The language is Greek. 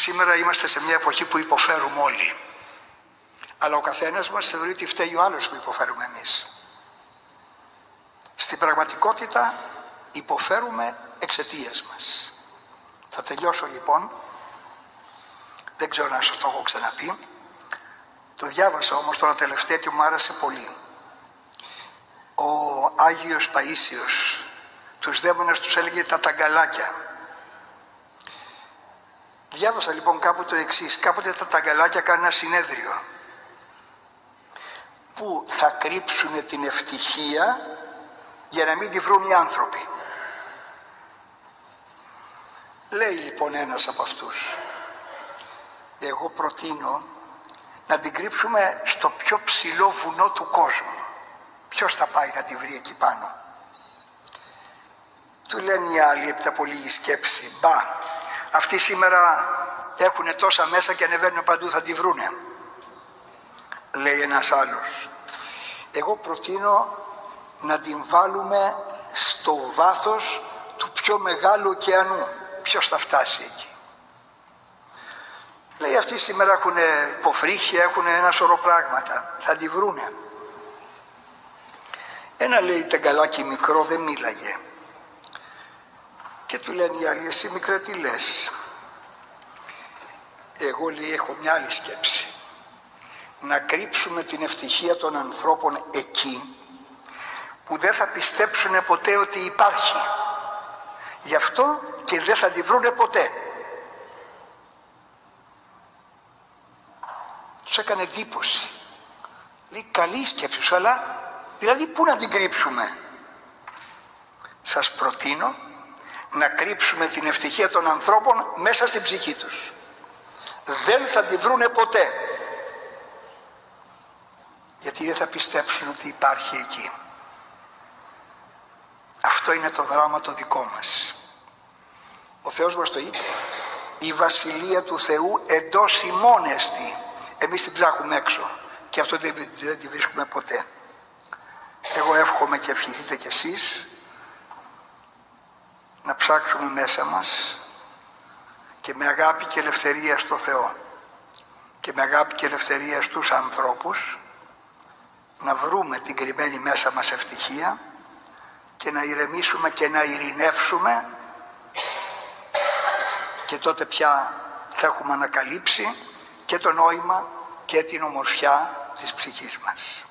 Σήμερα είμαστε σε μια εποχή που υποφέρουμε όλοι. Αλλά ο καθένας μας θεωρεί ότι φταίει ο άλλος που υποφέρουμε εμείς. Στην πραγματικότητα υποφέρουμε εξαιτίας μας. Θα τελειώσω λοιπόν, δεν ξέρω αν σας το έχω ξαναπεί, το διάβασα όμως τώρα τελευταία και μου άρεσε πολύ. Ο Άγιος Παΐσιος τους δαίμονες τους έλεγε τα ταγκαλάκια. Διάβασα λοιπόν κάπου το εξής: κάποτε τα ταγκαλάκια κάνουν ένα συνέδριο που θα κρύψουν την ευτυχία για να μην τη βρουν οι άνθρωποι. Λέει λοιπόν ένας από αυτούς: εγώ προτείνω να την κρύψουμε στο πιο ψηλό βουνό του κόσμου. Ποιος θα πάει να τη βρει εκεί πάνω? Του λένε οι άλλοι, έπειτα από λίγη σκέψη: μπα, αυτοί σήμερα έχουν τόσα μέσα και ανεβαίνουν παντού, θα τη βρούνε. Λέει ένας άλλος: εγώ προτείνω να την βάλουμε στο βάθος του πιο μεγάλου ωκεανού. Ποιος θα φτάσει εκεί? Λέει αυτοί σήμερα έχουν υποφρύχια, έχουν ένα σωρό πράγματα, θα τη βρούνε. Ένα λέει ταγκαλάκι μικρό δεν μίλαγε. Και του λένε οι άλλοι: εσύ μικρέ τι λες? Εγώ, λέει, έχω μια άλλη σκέψη. Να κρύψουμε την ευτυχία των ανθρώπων εκεί που δεν θα πιστέψουν ποτέ ότι υπάρχει. Γι' αυτό και δεν θα τη βρούνε ποτέ. Τους έκανε εντύπωση. Λέει: καλή σκέψη σου, αλλά δηλαδή πού να την κρύψουμε? Σας προτείνω να κρύψουμε την ευτυχία των ανθρώπων μέσα στην ψυχή τους. Δεν θα τη βρούνε ποτέ, γιατί δεν θα πιστέψουν ότι υπάρχει εκεί. Αυτό είναι το δράμα το δικό μας. Ο Θεός μας το είπε: η βασιλεία του Θεού εντός ημών εστι. Εμείς την ψάχνουμε έξω και αυτό δεν τη βρίσκουμε ποτέ. Εγώ εύχομαι και ευχηθείτε κι εσείς να ψάξουμε μέσα μας και με αγάπη και ελευθερία στο Θεό και με αγάπη και ελευθερία στους ανθρώπους να βρούμε την κρυμμένη μέσα μας ευτυχία και να ηρεμήσουμε και να ειρηνεύσουμε, και τότε πια θα έχουμε ανακαλύψει και το νόημα και την ομορφιά της ψυχής μας.